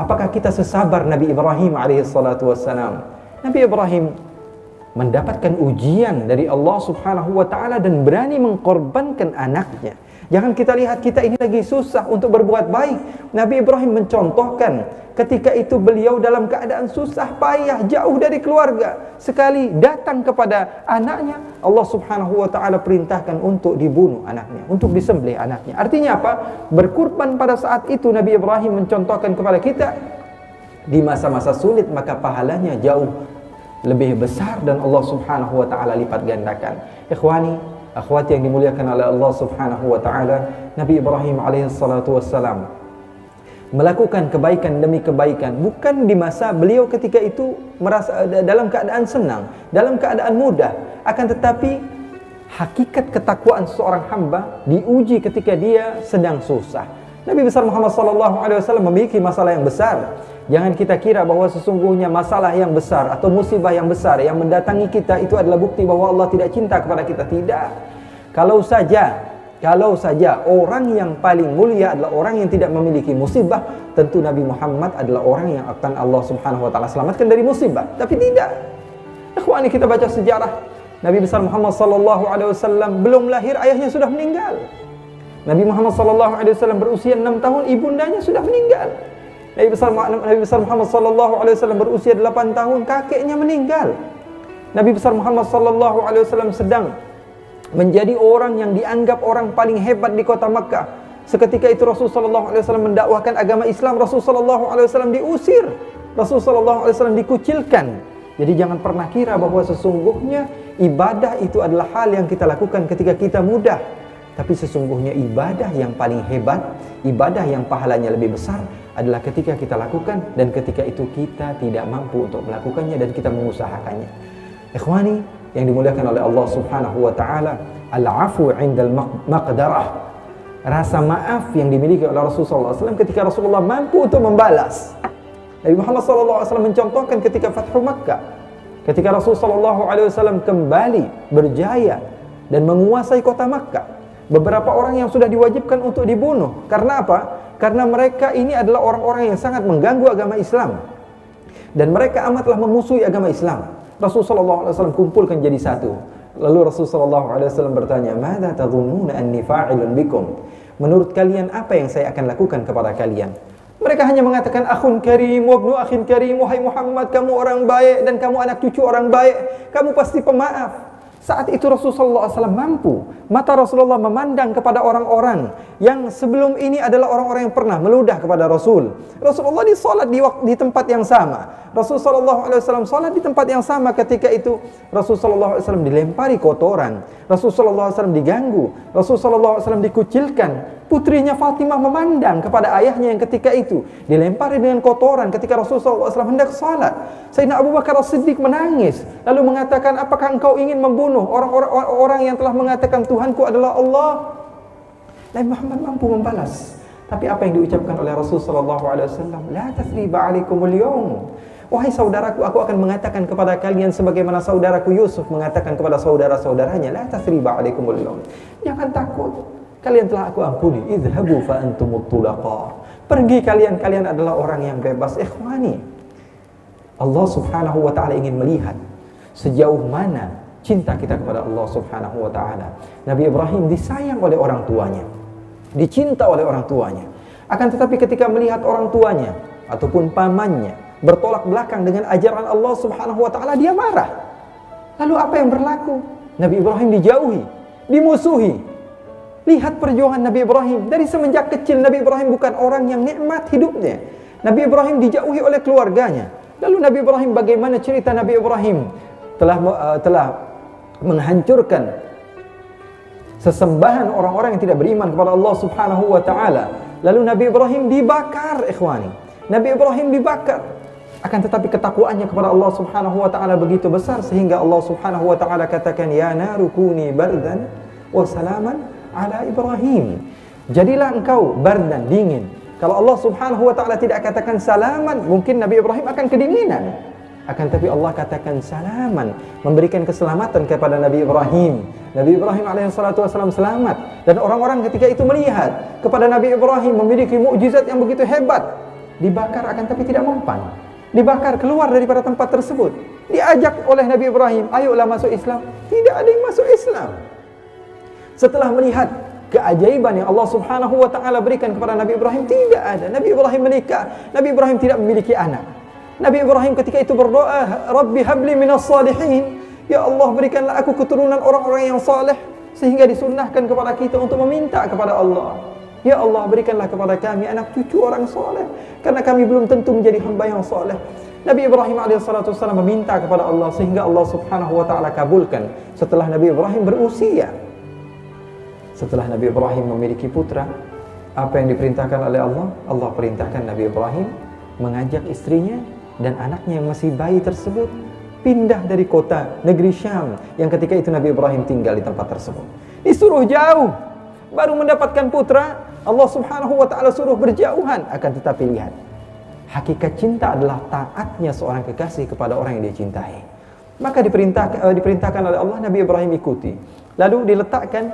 Apakah kita sesabar Nabi Ibrahim alaihissalatu wassalam? Nabi Ibrahim mendapatkan ujian dari Allah subhanahu wa ta'ala dan berani mengkorbankan anaknya. Jangan kita lihat kita ini lagi susah untuk berbuat baik. Nabi Ibrahim mencontohkan ketika itu beliau dalam keadaan susah payah, jauh dari keluarga. Sekali datang kepada anaknya, Allah subhanahu wa ta'ala perintahkan untuk dibunuh anaknya, untuk disembelih anaknya. Artinya apa? Berkorban pada saat itu Nabi Ibrahim mencontohkan kepada kita, di masa-masa sulit maka pahalanya jauh lebih besar dan Allah subhanahu wa ta'ala lipat gandakan. Ikhwani, akhwati yang dimuliakan oleh Allah subhanahu wa ta'ala, Nabi Ibrahim alaihissalatu wassalam melakukan kebaikan demi kebaikan, bukan di masa beliau ketika itu merasa dalam keadaan senang, dalam keadaan mudah, akan tetapi hakikat ketakwaan seorang hamba diuji ketika dia sedang susah. Nabi besar Muhammad SAW memiliki masalah yang besar. Jangan kita kira bahwa sesungguhnya masalah yang besar atau musibah yang besar yang mendatangi kita itu adalah bukti bahwa Allah tidak cinta kepada kita. Tidak. Kalau saja orang yang paling mulia adalah orang yang tidak memiliki musibah, tentu Nabi Muhammad adalah orang yang akan Allah subhanahu wa ta'ala selamatkan dari musibah. Tapi tidak. Ikhwani, kita baca sejarah Nabi besar Muhammad SAW belum lahir, ayahnya sudah meninggal. Nabi Muhammad SAW berusia 6 tahun, ibundanya sudah meninggal. Nabi besar Muhammad SAW berusia 8 tahun, kakeknya meninggal. Nabi besar Muhammad SAW sedang menjadi orang yang dianggap orang paling hebat di kota Makkah. Seketika itu Rasulullah SAW mendakwahkan agama Islam, Rasulullah SAW diusir, Rasulullah SAW dikucilkan. Jadi jangan pernah kira bahwa sesungguhnya ibadah itu adalah hal yang kita lakukan ketika kita mudah. Tapi sesungguhnya ibadah yang paling hebat, ibadah yang pahalanya lebih besar adalah ketika kita lakukan dan ketika itu kita tidak mampu untuk melakukannya dan kita mengusahakannya. Ikhwani yang dimuliakan oleh Allah subhanahu wa ta'ala, al-afu indal maqdarah, rasa maaf yang dimiliki oleh Rasulullah SAW ketika Rasulullah mampu untuk membalas. Nabi Muhammad SAW mencontohkan ketika Fathu Makkah, ketika Rasulullah SAW kembali berjaya dan menguasai kota Makkah, beberapa orang yang sudah diwajibkan untuk dibunuh. Karena apa? Karena mereka ini adalah orang-orang yang sangat mengganggu agama Islam dan mereka amatlah memusuhi agama Islam. Rasulullah SAW kumpulkan jadi satu. Lalu Rasulullah SAW bertanya, "Madza tadhunnuna anni fa'ilun bikum?" Menurut kalian apa yang saya akan lakukan kepada kalian? Mereka hanya mengatakan, "Akhun karim, wabnu akhin karim, wahai Muhammad, kamu orang baik dan kamu anak cucu orang baik, kamu pasti pemaaf." Saat itu Rasulullah SAW mampu. Mata Rasulullah memandang kepada orang-orang yang sebelum ini adalah orang-orang yang pernah meludah kepada Rasul. Rasulullah disolat di tempat yang sama. Rasulullah SAW solat di tempat yang sama. Ketika itu Rasulullah SAW dilempari kotoran, Rasulullah SAW diganggu, Rasulullah SAW dikucilkan. Putrinya Fatimah memandang kepada ayahnya yang ketika itu dilempari dengan kotoran ketika Rasulullah SAW hendak salat. Sayyidina Abu Bakar As-Siddiq menangis lalu mengatakan, "Apakah engkau ingin membunuh orang-orang yang telah mengatakan Tuhanku adalah Allah?" Nabi Muhammad mampu membalas. Tapi apa yang diucapkan oleh Rasulullah SAW? "La tathriba 'alaikumul yawm." Wahai saudaraku, aku akan mengatakan kepada kalian sebagaimana saudaraku Yusuf mengatakan kepada saudara-saudaranya, "La tathriba 'alaikumul yawm." Jangan takut. Kalian telah aku ampuni. Idhabu fa antumut tulaqa. Pergi kalian adalah orang yang bebas. Ikhwani, Allah subhanahu wa ta'ala ingin melihat sejauh mana cinta kita kepada Allah subhanahu wa ta'ala. Nabi Ibrahim disayang oleh orang tuanya, dicinta oleh orang tuanya. Akan tetapi ketika melihat orang tuanya ataupun pamannya bertolak belakang dengan ajaran Allah subhanahu wa ta'ala, dia marah. Lalu apa yang berlaku? Nabi Ibrahim dijauhi, dimusuhi. Lihat perjuangan Nabi Ibrahim. Dari semenjak kecil Nabi Ibrahim bukan orang yang nikmat hidupnya. Nabi Ibrahim dijauhi oleh keluarganya. Lalu Nabi Ibrahim, bagaimana cerita Nabi Ibrahim telah menghancurkan sesembahan orang-orang yang tidak beriman kepada Allah subhanahu wa ta'ala. Lalu Nabi Ibrahim dibakar, ikhwani. Nabi Ibrahim dibakar. Akan tetapi ketakwaannya kepada Allah subhanahu wa ta'ala begitu besar sehingga Allah subhanahu wa ta'ala katakan, "Ya naru kuni bardan wa salaman ala Ibrahim." Jadilah engkau bardan, dingin. Kalau Allah subhanahu wa ta'ala tidak katakan salaman, mungkin Nabi Ibrahim akan kedinginan. Akan tapi Allah katakan salaman, memberikan keselamatan kepada Nabi Ibrahim. Nabi Ibrahim alaihissalatu wassalam selamat. Dan orang-orang ketika itu melihat kepada Nabi Ibrahim memiliki mukjizat yang begitu hebat. dibakar akan tapi tidak mempan. Dibakar keluar daripada tempat tersebut. Diajak oleh Nabi Ibrahim, ayolah masuk Islam. Tidak ada yang masuk Islam. Setelah melihat keajaiban yang Allah Subhanahu wa taala berikan kepada Nabi Ibrahim, tidak ada. Nabi Ibrahim menikah, Nabi Ibrahim tidak memiliki anak. Nabi Ibrahim ketika itu berdoa, Rabbi habli minas salihin. Ya Allah, berikanlah aku keturunan orang-orang yang saleh, sehingga disunnahkan kepada kita untuk meminta kepada Allah. Ya Allah, berikanlah kepada kami anak cucu orang saleh, karena kami belum tentu menjadi hamba yang saleh. Nabi Ibrahim alaihissalam meminta kepada Allah, sehingga Allah Subhanahu wa taala kabulkan. Setelah Nabi Ibrahim berusia, setelah Nabi Ibrahim memiliki putra, apa yang diperintahkan oleh Allah? Allah perintahkan Nabi Ibrahim mengajak istrinya dan anaknya yang masih bayi tersebut pindah dari kota negeri Syam yang ketika itu Nabi Ibrahim tinggal di tempat tersebut. Disuruh jauh, baru mendapatkan putra, Allah Subhanahu wa taala suruh berjauhan. Akan tetapi lihat, hakikat cinta adalah taatnya seorang kekasih kepada orang yang dia cintai. Maka diperintahkan oleh Allah, Nabi Ibrahim ikuti. Lalu diletakkan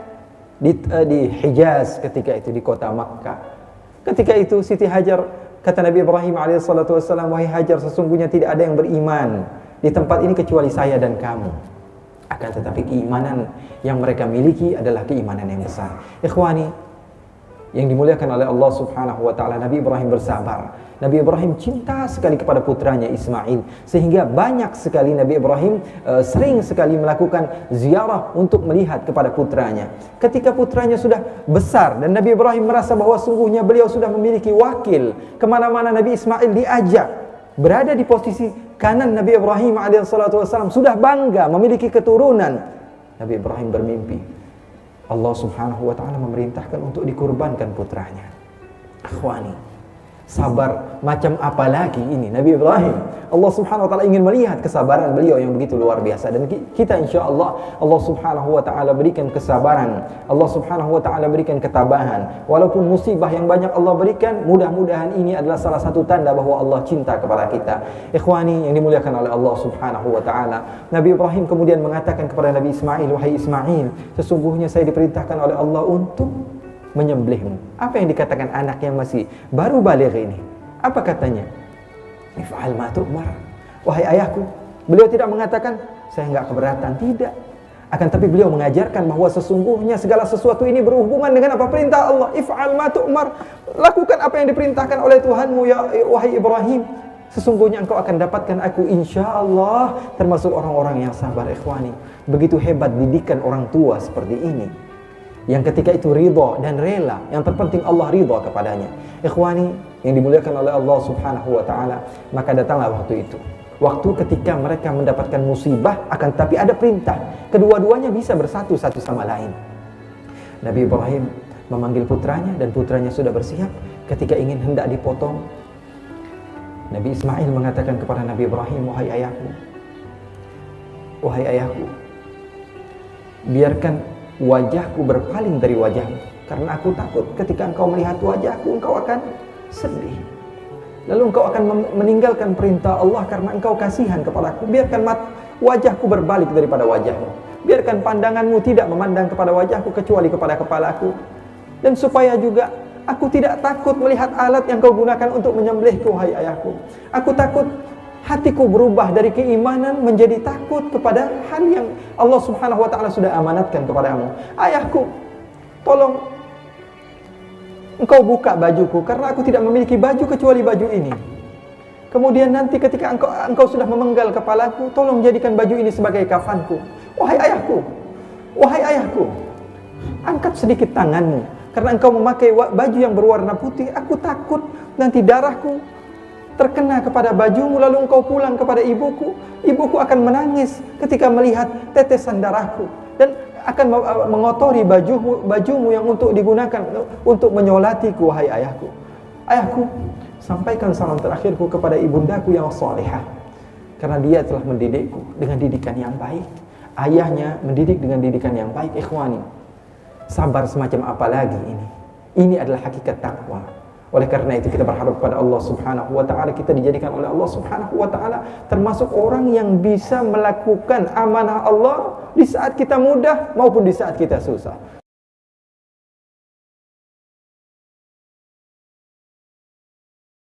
di Hijaz ketika itu, di kota Makkah. Ketika itu Siti Hajar, kata Nabi Ibrahim alaihissalam, wahai Hajar, sesungguhnya tidak ada yang beriman di tempat ini kecuali saya dan kamu. Akan tetapi keimanan yang mereka miliki adalah keimanan yang besar. Ikhwani yang dimuliakan oleh Allah Subhanahu wa taala, Nabi Ibrahim bersabar. Nabi Ibrahim cinta sekali kepada putranya Ismail, sehingga banyak sekali Nabi Ibrahim sering sekali melakukan ziarah untuk melihat kepada putranya. Ketika putranya sudah besar dan Nabi Ibrahim merasa bahwa sungguhnya beliau sudah memiliki wakil, kemana-mana Nabi Ismail diajak, berada di posisi kanan Nabi Ibrahim alaihissalam, sudah bangga memiliki keturunan. Nabi Ibrahim bermimpi Allah Subhanahu wa taala memerintahkan untuk dikurbankan putranya. Akhwani, sabar macam apa lagi ini Nabi Ibrahim? Allah Subhanahu wa taala ingin melihat kesabaran beliau yang begitu luar biasa, dan kita insyaallah Allah Subhanahu wa taala berikan kesabaran, Allah Subhanahu wa taala berikan ketabahan. Walaupun musibah yang banyak Allah berikan, mudah-mudahan ini adalah salah satu tanda bahwa Allah cinta kepada kita. Ikhwani yang dimuliakan oleh Allah Subhanahu wa taala, Nabi Ibrahim kemudian mengatakan kepada Nabi Ismail, wahai Ismail, sesungguhnya saya diperintahkan oleh Allah untuk menyembelihmu. Apa yang dikatakan anak yang masih baru baligh ini? Apa katanya? If'al ma tu'mar. Wahai ayahku. Beliau tidak mengatakan saya enggak keberatan, tidak. Akan tapi beliau mengajarkan bahwa sesungguhnya segala sesuatu ini berhubungan dengan apa? Perintah Allah. If'al ma tu'mar. Lakukan apa yang diperintahkan oleh Tuhanmu ya wahai Ibrahim. Sesungguhnya engkau akan dapatkan aku insyaallah termasuk orang-orang yang sabar. Ikhwani, begitu hebat didikan orang tua seperti ini, yang ketika itu ridha dan rela, yang terpenting Allah ridha kepadanya. Ikhwani yang dimuliakan oleh Allah Subhanahu wa taala, maka datanglah waktu itu, waktu ketika mereka mendapatkan musibah, akan tapi ada perintah, kedua-duanya bisa bersatu satu sama lain. Nabi Ibrahim memanggil putranya dan putranya sudah bersiap. Ketika ingin hendak dipotong, Nabi Ismail mengatakan kepada Nabi Ibrahim, wahai ayahku, biarkan wajahku berpaling dari wajahmu, karena aku takut ketika engkau melihat wajahku, engkau akan sedih, lalu engkau akan meninggalkan perintah Allah karena engkau kasihan kepadaku. Biarkan wajahku berbalik daripada wajahmu, biarkan pandanganmu tidak memandang kepada wajahku kecuali kepada kepalaku, dan supaya juga aku tidak takut melihat alat yang kau gunakan untuk menyembelihku, wahai ayahku. Aku takut hatiku berubah dari keimanan menjadi takut kepada hal yang Allah Subhanahu wa taala sudah amanatkan kepadamu. Ayahku, tolong engkau buka bajuku, karena aku tidak memiliki baju kecuali baju ini. Kemudian nanti ketika engkau sudah memenggal kepalaku, tolong jadikan baju ini sebagai kafanku. Wahai ayahku, angkat sedikit tanganmu, karena engkau memakai baju yang berwarna putih. Aku takut nanti darahku terkena kepada bajumu, lalu engkau pulang kepada ibuku. Ibuku akan menangis ketika melihat tetesan darahku, dan akan mengotori bajumu yang untuk digunakan untuk menyolatiku, wahai ayahku. Ayahku, sampaikan salam terakhirku kepada ibundaku yang salihah, karena dia telah mendidikku dengan didikan yang baik. Ayahnya mendidik dengan didikan yang baik. Ikhwani, sabar semacam apa lagi ini? Ini adalah hakikat takwa. Oleh karena itu kita berharap kepada Allah Subhanahu wa taala, kita dijadikan oleh Allah Subhanahu wa taala termasuk orang yang bisa melakukan amanah Allah di saat kita mudah maupun di saat kita susah.